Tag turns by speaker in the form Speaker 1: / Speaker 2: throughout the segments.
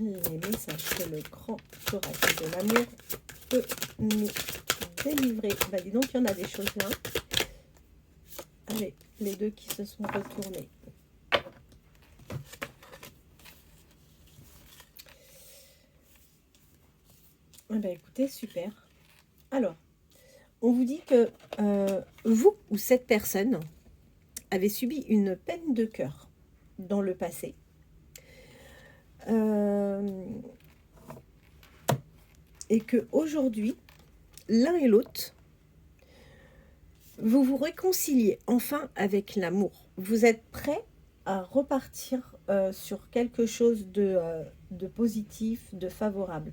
Speaker 1: les messages que le grand oracle de l'amour peut nous délivrer. Bah dis donc, il y en a des choses là. Allez, les deux qui se sont retournés. Eh ben, écoutez, super. Alors, on vous dit que vous ou cette personne avez subi une peine de cœur dans le passé. Et que aujourd'hui, l'un et l'autre, vous vous réconciliez enfin avec l'amour. Vous êtes prêts à repartir sur quelque chose de positif, de favorable.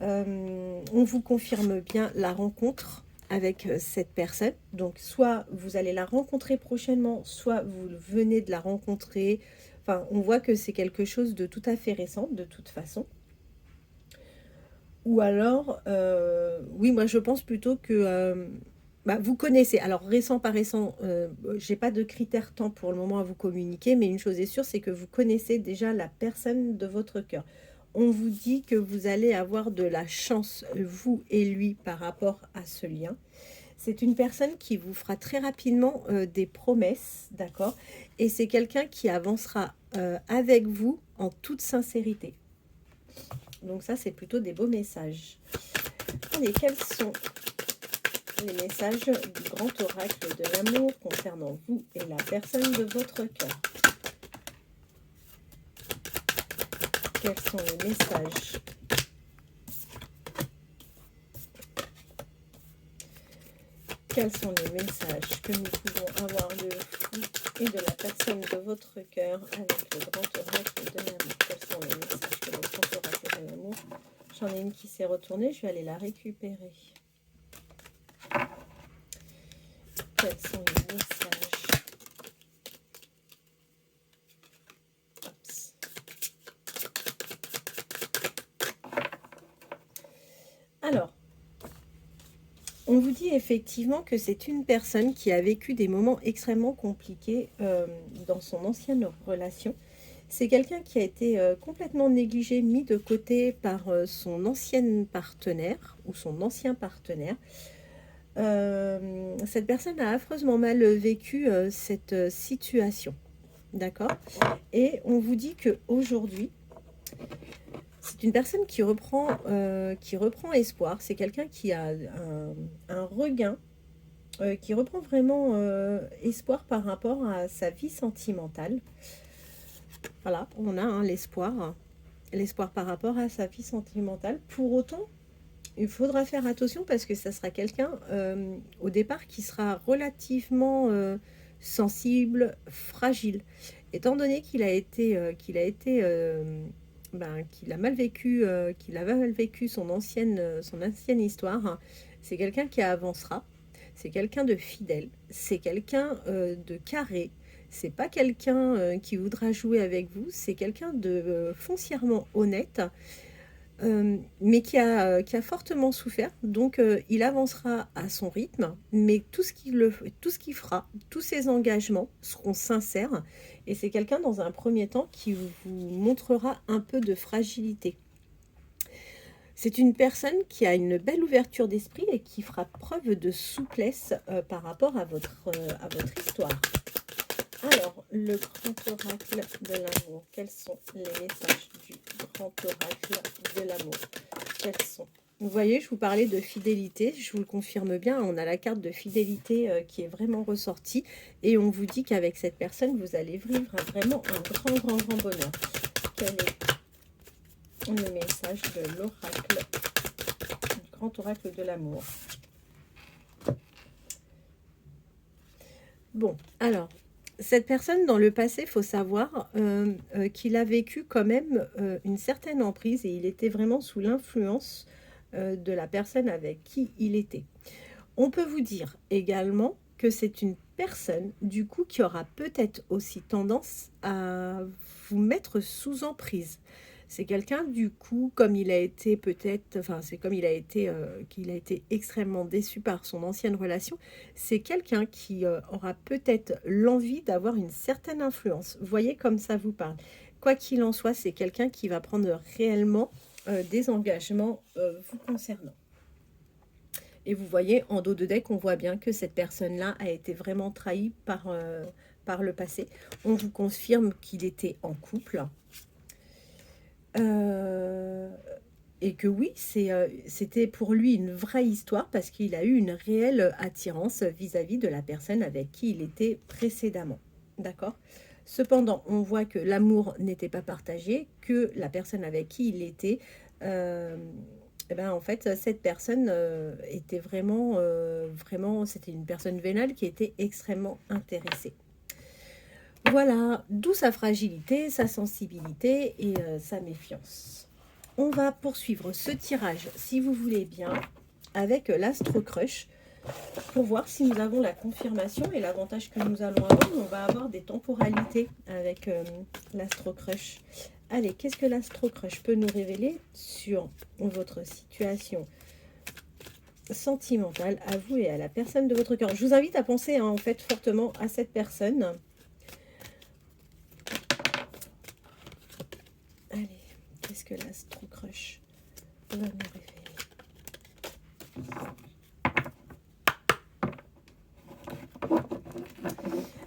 Speaker 1: On vous confirme bien la rencontre avec cette personne. Donc, soit vous allez la rencontrer prochainement, soit vous venez de la rencontrer. Enfin, on voit que c'est quelque chose de tout à fait récent, de toute façon. Ou alors, oui, moi je pense plutôt que vous connaissez. Alors, récent par récent, j'ai pas de critères temps pour le moment à vous communiquer, mais une chose est sûre, c'est que vous connaissez déjà la personne de votre cœur. On vous dit que vous allez avoir de la chance, vous et lui, par rapport à ce lien. C'est une personne qui vous fera très rapidement des promesses, d'accord? Et c'est quelqu'un qui avancera avec vous en toute sincérité. Donc ça, c'est plutôt des beaux messages. Allez, quels sont les messages du grand oracle de l'amour concernant vous et la personne de votre cœur? Quels sont les messages? Quels sont les messages que nous pouvons avoir de vous et de la personne de votre cœur avec le grand oracle de l'amour? Quels sont les messages que le grand oracle de l'amour? J'en ai une qui s'est retournée, je vais aller la récupérer. Quels sont les messages? Oups. Alors, on vous dit effectivement que c'est une personne qui a vécu des moments extrêmement compliqués dans son ancienne relation. C'est quelqu'un qui a été complètement négligé, mis de côté par son ancienne partenaire ou son ancien partenaire. Cette personne a affreusement mal vécu cette situation. D'accord? Et on vous dit qu'aujourd'hui, c'est une personne qui reprend espoir. C'est quelqu'un qui a un regain, qui reprend vraiment espoir par rapport à sa vie sentimentale. Voilà, on a l'espoir par rapport à sa vie sentimentale. Pour autant, il faudra faire attention parce que ça sera quelqu'un au départ qui sera relativement sensible, fragile. Étant donné qu'il a mal vécu son ancienne histoire, c'est quelqu'un qui avancera, c'est quelqu'un de fidèle, c'est quelqu'un de carré, c'est pas quelqu'un qui voudra jouer avec vous, c'est quelqu'un de foncièrement honnête, mais qui a fortement souffert. Donc il avancera à son rythme, mais tout ce qu'il fera, tous ses engagements seront sincères, et c'est quelqu'un dans un premier temps qui vous montrera un peu de fragilité. C'est une personne qui a une belle ouverture d'esprit et qui fera preuve de souplesse par rapport à votre histoire. Alors, le grand oracle de l'amour. Quels sont les messages du grand oracle de l'amour? Quels sont? Vous voyez, je vous parlais de fidélité, je vous le confirme bien, on a la carte de fidélité qui est vraiment ressortie, et on vous dit qu'avec cette personne, vous allez vivre vraiment un grand bonheur. Quel est le message de l'oracle, du grand oracle de l'amour? Bon, alors, cette personne, dans le passé, il faut savoir qu'il a vécu quand même une certaine emprise, et il était vraiment sous l'influence de la personne avec qui il était. On peut vous dire également que c'est une personne, du coup, qui aura peut-être aussi tendance à vous mettre sous emprise. C'est quelqu'un, du coup, comme il a été qu'il a été extrêmement déçu par son ancienne relation, c'est quelqu'un qui aura peut-être l'envie d'avoir une certaine influence. Vous voyez comme ça vous parle. Quoi qu'il en soit, c'est quelqu'un qui va prendre réellement des engagements vous concernant. Et vous voyez, en dos de deck, on voit bien que cette personne-là a été vraiment trahie par le passé. On vous confirme qu'il était en couple. Et que oui, c'était pour lui une vraie histoire parce qu'il a eu une réelle attirance vis-à-vis de la personne avec qui il était précédemment. D'accord? Cependant, on voit que l'amour n'était pas partagé, que la personne avec qui il était, eh ben, en fait, cette personne était vraiment, c'était une personne vénale qui était extrêmement intéressée. Voilà, d'où sa fragilité, sa sensibilité et sa méfiance. On va poursuivre ce tirage, si vous voulez bien, avec l'Astro Crush, pour voir si nous avons la confirmation. Et l'avantage que nous allons avoir, on va avoir des temporalités avec l'Astro Crush. Allez, qu'est-ce que l'Astro Crush peut nous révéler sur votre situation sentimentale à vous et à la personne de votre cœur? Je vous invite à penser en fait fortement à cette personne. Allez, qu'est-ce que l'Astro Crush va nous révéler?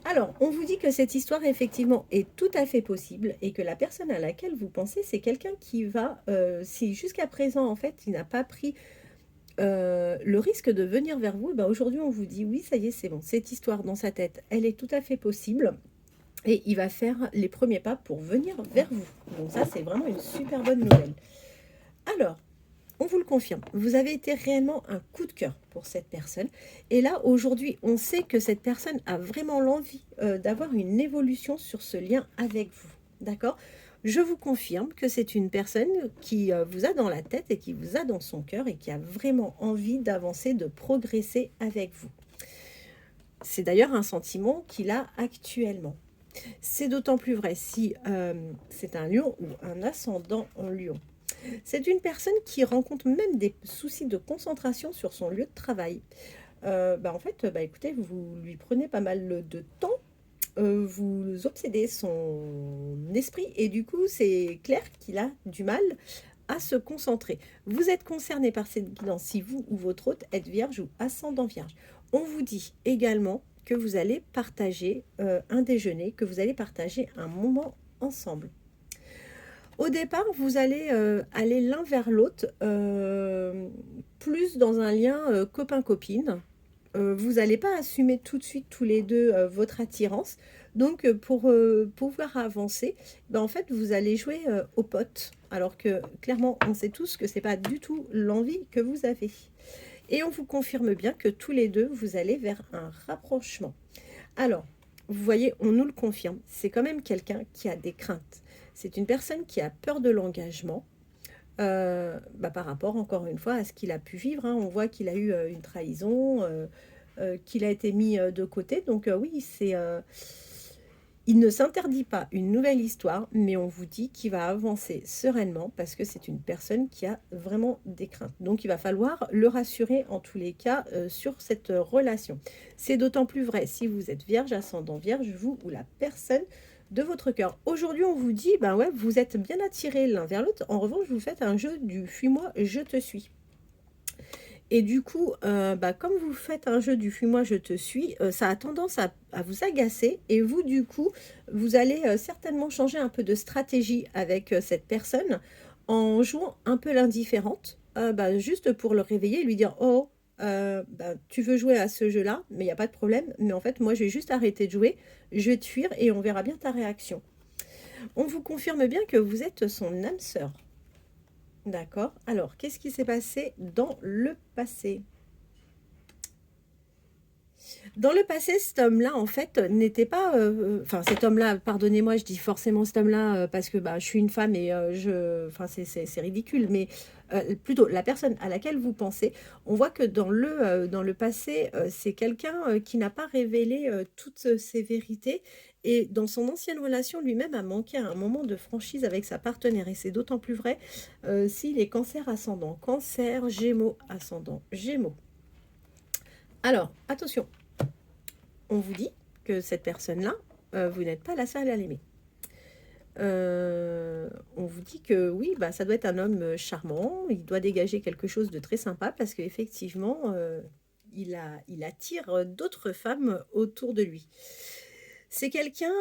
Speaker 1: Alors, on vous dit que cette histoire, effectivement, est tout à fait possible et que la personne à laquelle vous pensez, c'est quelqu'un qui va, si jusqu'à présent, en fait, il n'a pas pris le risque de venir vers vous, ben aujourd'hui, on vous dit, oui, ça y est, c'est bon. Cette histoire dans sa tête, elle est tout à fait possible et il va faire les premiers pas pour venir vers vous. Donc ça, c'est vraiment une super bonne nouvelle. Alors, on vous le confirme, vous avez été réellement un coup de cœur pour cette personne. Et là, aujourd'hui, on sait que cette personne a vraiment l'envie d'avoir une évolution sur ce lien avec vous. D'accord? Je vous confirme que c'est une personne qui vous a dans la tête et qui vous a dans son cœur et qui a vraiment envie d'avancer, de progresser avec vous. C'est d'ailleurs un sentiment qu'il a actuellement. C'est d'autant plus vrai si c'est un lion ou un ascendant en lion. C'est une personne qui rencontre même des soucis de concentration sur son lieu de travail. En fait, écoutez, vous lui prenez pas mal de temps, vous obsédez son esprit et du coup, c'est clair qu'il a du mal à se concentrer. Vous êtes concerné par cette guidance si vous ou votre hôte êtes vierge ou ascendant vierge. On vous dit également que vous allez partager un déjeuner, que vous allez partager un moment ensemble. Au départ, vous allez aller l'un vers l'autre, plus dans un lien copain-copine. Vous n'allez pas assumer tout de suite tous les deux votre attirance. Donc, pour pouvoir avancer, en fait, vous allez jouer aux potes. Alors que, clairement, on sait tous que ce n'est pas du tout l'envie que vous avez. Et on vous confirme bien que tous les deux, vous allez vers un rapprochement. Alors, vous voyez, on nous le confirme. C'est quand même quelqu'un qui a des craintes. C'est une personne qui a peur de l'engagement par rapport, encore une fois, à ce qu'il a pu vivre. On voit qu'il a eu une trahison, qu'il a été mis de côté. Donc oui, il ne s'interdit pas une nouvelle histoire, mais on vous dit qu'il va avancer sereinement parce que c'est une personne qui a vraiment des craintes. Donc il va falloir le rassurer en tous les cas sur cette relation. C'est d'autant plus vrai si vous êtes vierge, ascendant vierge, vous ou la personne de votre cœur. Aujourd'hui, on vous dit, ouais, vous êtes bien attirés l'un vers l'autre. En revanche, vous faites un jeu du fuis-moi, je te suis. Et du coup, comme vous faites un jeu du fuis-moi, je te suis, ça a tendance à vous agacer. Et vous, du coup, vous allez certainement changer un peu de stratégie avec cette personne en jouant un peu l'indifférente, juste pour le réveiller et lui dire, oh, tu veux jouer à ce jeu-là, mais il n'y a pas de problème. Mais en fait, moi, je vais juste arrêter de jouer, je vais te fuir et on verra bien ta réaction. On vous confirme bien que vous êtes son âme sœur. D'accord. Alors, qu'est-ce qui s'est passé dans le passé? Dans le passé, cet homme-là, en fait, n'était pas... cet homme-là, pardonnez-moi, je dis forcément cet homme-là parce que je suis une femme et c'est ridicule, mais plutôt la personne à laquelle vous pensez, on voit que dans le passé, c'est quelqu'un qui n'a pas révélé toutes ses vérités et dans son ancienne relation, lui-même a manqué à un moment de franchise avec sa partenaire et c'est d'autant plus vrai s'il est cancer ascendant, cancer, gémeaux, ascendant, gémeaux. Alors, attention, on vous dit que cette personne-là, vous n'êtes pas la seule à l'aimer. On vous dit que oui, bah, ça doit être un homme charmant, il doit dégager quelque chose de très sympa parce qu'effectivement, il attire d'autres femmes autour de lui. C'est quelqu'un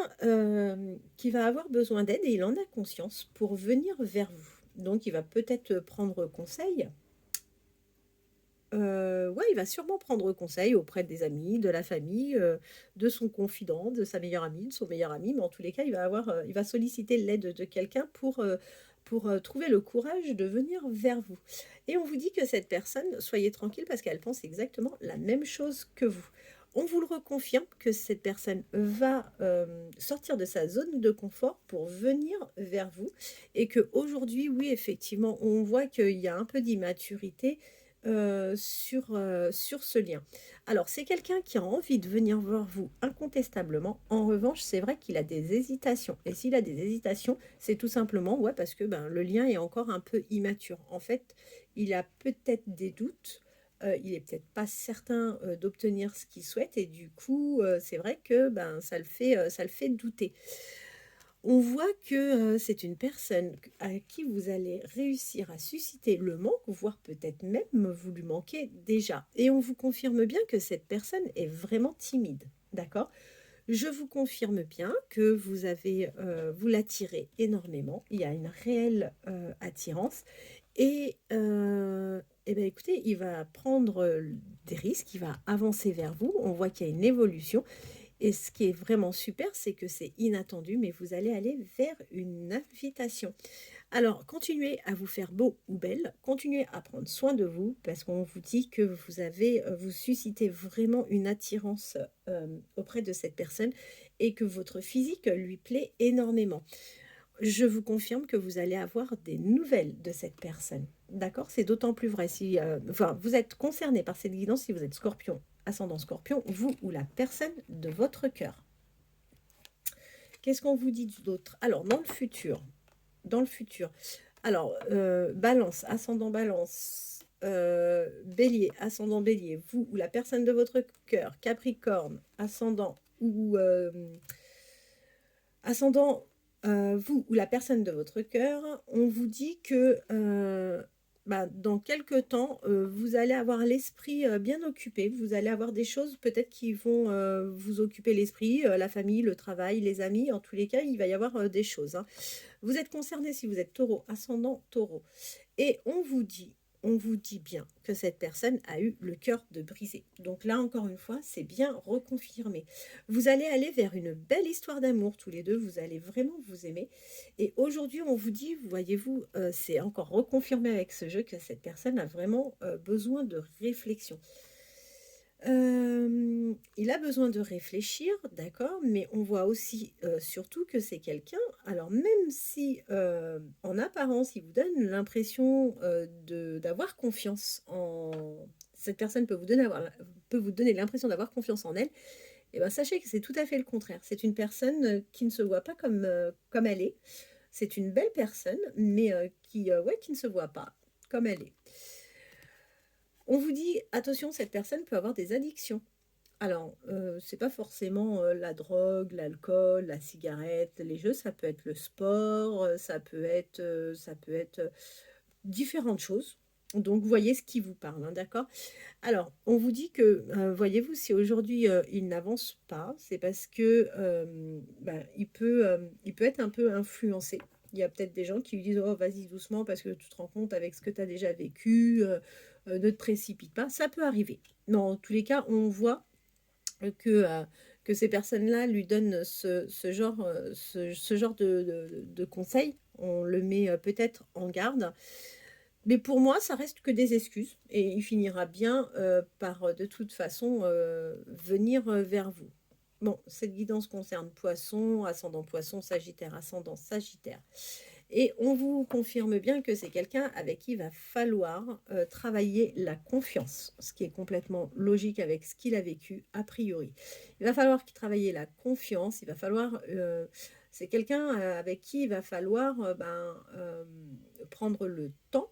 Speaker 1: qui va avoir besoin d'aide et il en a conscience pour venir vers vous. Donc il va peut-être prendre conseil. Ouais, il va sûrement prendre conseil auprès des amis, de la famille, de son confident, de sa meilleure amie, de son meilleur ami, mais en tous les cas, il va solliciter l'aide de quelqu'un pour, trouver le courage de venir vers vous. Et on vous dit que cette personne, soyez tranquille parce qu'elle pense exactement la même chose que vous. On vous le reconfirme que cette personne va, sortir de sa zone de confort pour venir vers vous et qu'aujourd'hui, oui, effectivement, on voit qu'il y a un peu d'immaturité sur ce lien. Alors, c'est quelqu'un qui a envie de venir voir vous incontestablement. En revanche, c'est vrai qu'il a des hésitations. Et s'il a des hésitations, c'est tout simplement ouais, parce que ben, le lien est encore un peu immature. En fait, il a peut-être des doutes. Il est peut-être pas certain d'obtenir ce qu'il souhaite et du coup, c'est vrai que ben, ça le fait douter. On voit que, c'est une personne à qui vous allez réussir à susciter le manque, voire peut-être même vous lui manquez déjà. Et on vous confirme bien que cette personne est vraiment timide, d'accord? Je vous confirme bien que vous l'attirez énormément. Il y a une réelle, attirance et bah, écoutez, il va prendre, des risques, il va avancer vers vous. On voit qu'il y a une évolution et ce qui est vraiment super, c'est que c'est inattendu, mais vous allez aller vers une invitation. Alors, continuez à vous faire beau ou belle, continuez à prendre soin de vous, parce qu'on vous dit que vous suscitez vraiment une attirance auprès de cette personne et que votre physique lui plaît énormément. Je vous confirme que vous allez avoir des nouvelles de cette personne. D'accord? C'est d'autant plus vrai si enfin, vous êtes concerné par cette guidance si vous êtes scorpion, ascendant scorpion, vous ou la personne de votre cœur. Qu'est-ce qu'on vous dit d'autre? Alors, dans le futur, alors, balance, ascendant balance, bélier, ascendant bélier, vous ou la personne de votre cœur, capricorne, ascendant ou ascendant, vous ou la personne de votre cœur, on vous dit que, bah, dans quelque temps, vous allez avoir l'esprit, bien occupé. Vous allez avoir des choses peut-être qui vont, vous occuper l'esprit, la famille, le travail, les amis. En tous les cas, il va y avoir, des choses, hein. Vous êtes concerné si vous êtes taureau, ascendant taureau. Et on vous dit bien que cette personne a eu le cœur de briser. Donc là, encore une fois, c'est bien reconfirmé. Vous allez aller vers une belle histoire d'amour tous les deux, vous allez vraiment vous aimer. Et aujourd'hui, on vous dit, voyez-vous, c'est encore reconfirmé avec ce jeu que cette personne a vraiment besoin de réflexion. Il a besoin de réfléchir, d'accord, mais on voit aussi, surtout que c'est quelqu'un alors même si, en apparence, il vous donne l'impression, d'avoir confiance en cette personne peut vous donner l'impression d'avoir confiance en elle et ben, sachez que c'est tout à fait le contraire. C'est une personne, qui ne se voit pas comme elle est. C'est une belle personne, mais, ouais, qui ne se voit pas comme elle est. On vous dit: «Attention, cette personne peut avoir des addictions». Alors, c'est pas forcément, la drogue, l'alcool, la cigarette, les jeux, ça peut être le sport, ça peut être, différentes choses. Donc voyez ce qui vous parle, hein, d'accord? Alors, on vous dit que, voyez-vous, si aujourd'hui, il n'avance pas, c'est parce que, bah, il peut être un peu influencé. Il y a peut-être des gens qui lui disent: «Oh vas-y doucement parce que tu te rends compte avec ce que tu as déjà vécu, ne te précipite pas». Ça peut arriver. Mais en tous les cas, on voit que ces personnes-là lui donnent ce genre de conseils. On le met peut-être en garde. Mais pour moi, ça reste que des excuses et il finira bien par de toute façon venir vers vous. Bon, cette guidance concerne poisson, sagittaire, ascendant sagittaire. Et on vous confirme bien que c'est quelqu'un avec qui il va falloir travailler la confiance, ce qui est complètement logique avec ce qu'il a vécu a priori. Il va falloir qu'il travaille la confiance, il va falloir... c'est quelqu'un avec qui il va falloir prendre le temps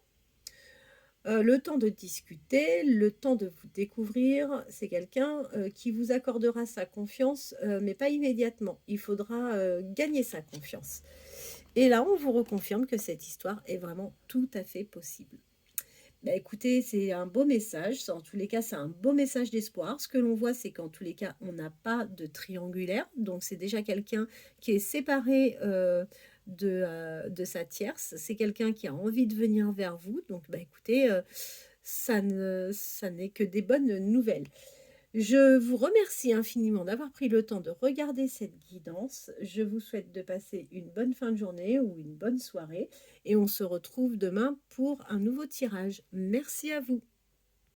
Speaker 1: de discuter, le temps de vous découvrir. C'est quelqu'un qui vous accordera sa confiance, mais pas immédiatement. Il faudra gagner sa confiance. Et là, on vous reconfirme que cette histoire est vraiment tout à fait possible. Bah, écoutez, c'est un beau message. En tous les cas, c'est un beau message d'espoir. Ce que l'on voit, c'est qu'en tous les cas, on n'a pas de triangulaire. Donc, c'est déjà quelqu'un qui est séparé de sa tierce. C'est quelqu'un qui a envie de venir vers vous. Donc, bah, écoutez, ça n'est que des bonnes nouvelles. Je vous remercie infiniment d'avoir pris le temps de regarder cette guidance. Je vous souhaite de passer une bonne fin de journée ou une bonne soirée et on se retrouve demain pour un nouveau tirage. Merci à vous.